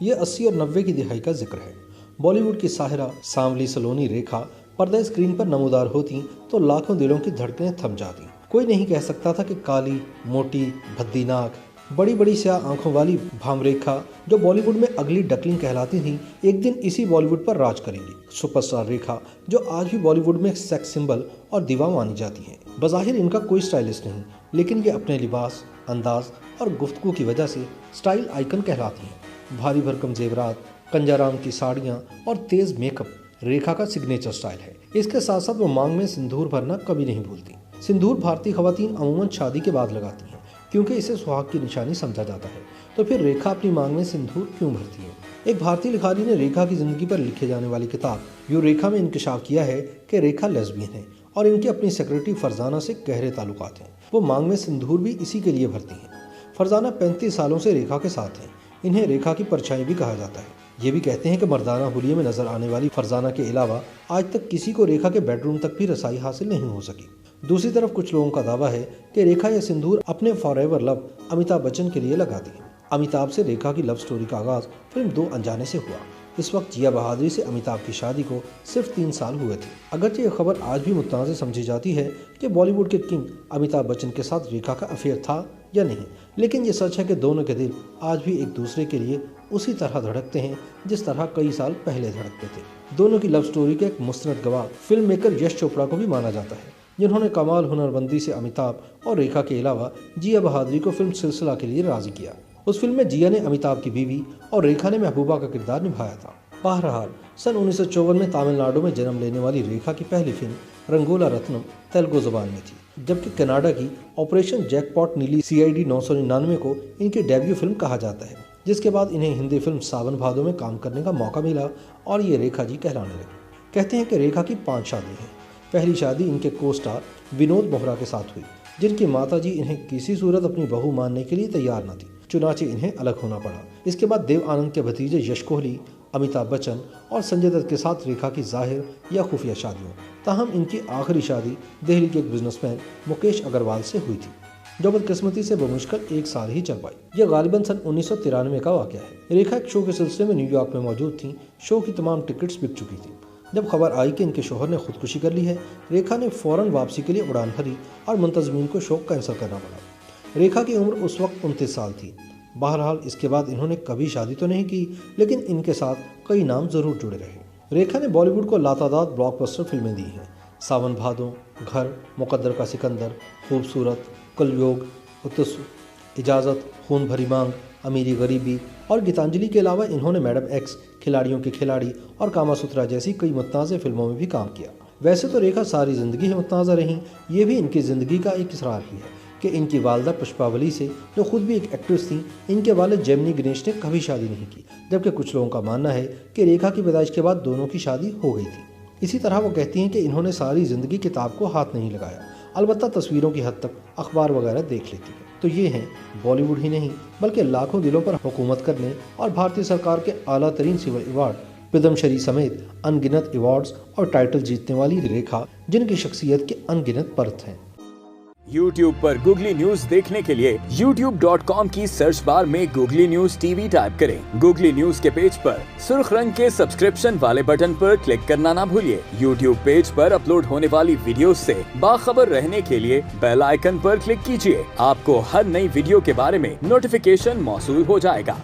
ये 80 और 90 की दिहाई का जिक्र है। बॉलीवुड की साहिरा सांवली सलोनी रेखा पर्दा स्क्रीन पर नमूदार होती तो लाखों दिलों की धड़कनें थम जाती। कोई नहीं कह सकता था कि काली, मोटी, भद्दी नाक, बड़ी बड़ी स्याह आंखों वाली भामरेखा जो बॉलीवुड में अगली डकलिंग कहलाती थी, एक दिन इसी बॉलीवुड पर राज करेंगी। सुपरस्टार रेखा जो आज भी बॉलीवुड में सेक्स सिंबल और दीवा मानी जाती हैं। बज़ाहिर इनका कोई स्टाइलिस्ट नहीं, लेकिन ये अपने लिबास, अंदाज और गुफ्तगू की वजह से स्टाइल आइकन कहलाती हैं। भारी भरकम जेवरात, कंजाराम की साड़ियाँ और तेज मेकअप रेखा का सिग्नेचर स्टाइल है। इसके साथ साथ वो मांग में सिंदूर भरना कभी नहीं भूलती। सिंदूर भारतीय खवातीन अमूमन शादी के बाद लगाती हैं, क्योंकि इसे सुहाग की निशानी समझा जाता है। तो फिर रेखा अपनी मांग में सिंदूर क्यों भरती है? एक भारतीय लिखारी ने रेखा की जिंदगी पर लिखे जाने वाली किताब यू रेखा में इंकशाफ किया है कि रेखा लेस्बियन है और इनकी अपनी सेक्रेटरी फरजाना से गहरे ताल्लुकात हैं। वो मांग में सिंदूर भी इसी के लिए भरती हैं। फरजाना 35 सालों से रेखा के साथ हैं। इन्हें रेखा की परछाई भी कहा जाता है। ये भी कहते हैं कि मर्दाना हुलिये में नजर आने वाली फरजाना के अलावा आज तक किसी को रेखा के बेडरूम तक भी रसाई हासिल नहीं हो सकी। दूसरी तरफ कुछ लोगों का दावा है कि रेखा यह सिंदूर अपने फॉरएवर लव अमिताभ बच्चन के लिए लगाती है। अमिताभ से रेखा की लव स्टोरी का आगाज फिल्म दो अनजाने से हुआ। इस वक्त जिया बहादुरी से अमिताभ की शादी को सिर्फ 3 साल हुए थे। अगरचे ये खबर आज भी मुतनाज़ समझी जाती है कि बॉलीवुड के किंग अमिताभ बच्चन के साथ रेखा का अफेयर था या नहीं, लेकिन ये सच है कि दोनों के दिल आज भी एक दूसरे के लिए उसी तरह धड़कते हैं जिस तरह कई साल पहले धड़कते थे। दोनों की लव स्टोरी के एक मुस्तनद गवाह फिल्म मेकर यश चोपड़ा को भी माना जाता है, जिन्होंने कमाल हुनरबंदी से अमिताभ और रेखा के अलावा जिया बहादुरी को फिल्म सिलसिला के लिए राजी किया। उस फिल्म में जिया ने अमिताभ की बीवी और रेखा ने महबूबा का किरदार निभाया था। बहरहाल सन 1954 में तमिलनाडु में जन्म लेने वाली रेखा की पहली फिल्म रंगोला रत्नम तेलुगु ज़बान में थी, जबकि कनाडा की ऑपरेशन जैकपॉट नीली CID 999 को इनकी डेब्यू फिल्म कहा जाता है, जिसके बाद इन्हें हिंदी फिल्म सावन भादो में काम करने का मौका मिला और ये रेखा जी कहलाने लगी। कहते हैं कि रेखा की 5 शादी हैं। पहली शादी इनके को स्टार विनोद मोहरा के साथ हुई, जिनकी माताजी इन्हें किसी सूरत अपनी बहू मानने के लिए तैयार न थी, चुनाचे इन्हें अलग होना पड़ा। इसके बाद देव आनंद के भतीजे यश कोहली, अमिताभ बच्चन और संजय दत्त के साथ रेखा की जाहिर या खुफिया शादी हुई। ताहम इनकी आखिरी शादी दिल्ली के एक बिजनेसमैन मुकेश अग्रवाल से हुई थी, जो बदकिस्मती से बमुश्किल 1 साल ही चल पाई। यह गालिबन सन 1993 का वाक़या है। रेखा एक शो के सिलसिले में न्यूयॉर्क में मौजूद थी। शो की तमाम टिकट्स बिक चुकी थी। जब खबर आई कि इनके शोहर ने खुदकुशी कर ली है, रेखा ने फ़ौरन वापसी के लिए उड़ान भरी और मुंतज़मीन को शो कैंसिल करना पड़ा। रेखा की उम्र उस वक्त 29 साल थी। बहरहाल इसके बाद इन्होंने कभी शादी तो नहीं की, लेकिन इनके साथ कई नाम जरूर जुड़े रहे। रेखा ने बॉलीवुड को लातादाद ब्लॉकबस्टर फिल्में दी हैं। सावन भादो, घर, मुकद्दर का सिकंदर, खूबसूरत, कलयोग, उतस, इजाज़त, खून भरी मांग, अमीरी गरीबी और गीतांजलि के अलावा इन्होंने मैडम एक्स, खिलाड़ियों के खिलाड़ी और कामासूत्रा जैसी कई मुतनाज़ फिल्मों में भी काम किया। वैसे तो रेखा सारी ज़िंदगी ही मुतनाज़ा रहीं। ये भी इनकी ज़िंदगी का एक इसरार ही है कि इनकी वालदा पुष्पावली से, जो खुद भी एक एक्ट्रेस थी, इनके वालिद जेमिनी गणेश ने कभी शादी नहीं की, जबकि कुछ लोगों का मानना है कि रेखा की पैदाइश के बाद दोनों की शादी हो गई थी। इसी तरह वो कहती हैं कि इन्होंने सारी ज़िंदगी किताब को हाथ नहीं लगाया, अलबत्ता तस्वीरों की हद तक अखबार वगैरह देख लेती है। तो ये हैं बॉलीवुड ही नहीं बल्कि लाखों दिलों पर हुकूमत करने और भारतीय सरकार के आला तरीन सिविल अवार्ड, पद्मश्री समेत अनगिनत अवार्ड्स और टाइटल जीतने वाली रेखा, जिनकी शख्सियत के अनगिनत परत हैं। YouTube पर गूगली न्यूज देखने के लिए youtube.com की सर्च बार में गूगली न्यूज TV टाइप करें। गूगली न्यूज के पेज पर सुर्ख रंग के सब्सक्रिप्शन वाले बटन पर क्लिक करना ना भूलिए। YouTube पेज पर अपलोड होने वाली वीडियोस से बाखबर रहने के लिए बेल आइकन पर क्लिक कीजिए। आपको हर नई वीडियो के बारे में नोटिफिकेशन मौसूल हो जाएगा।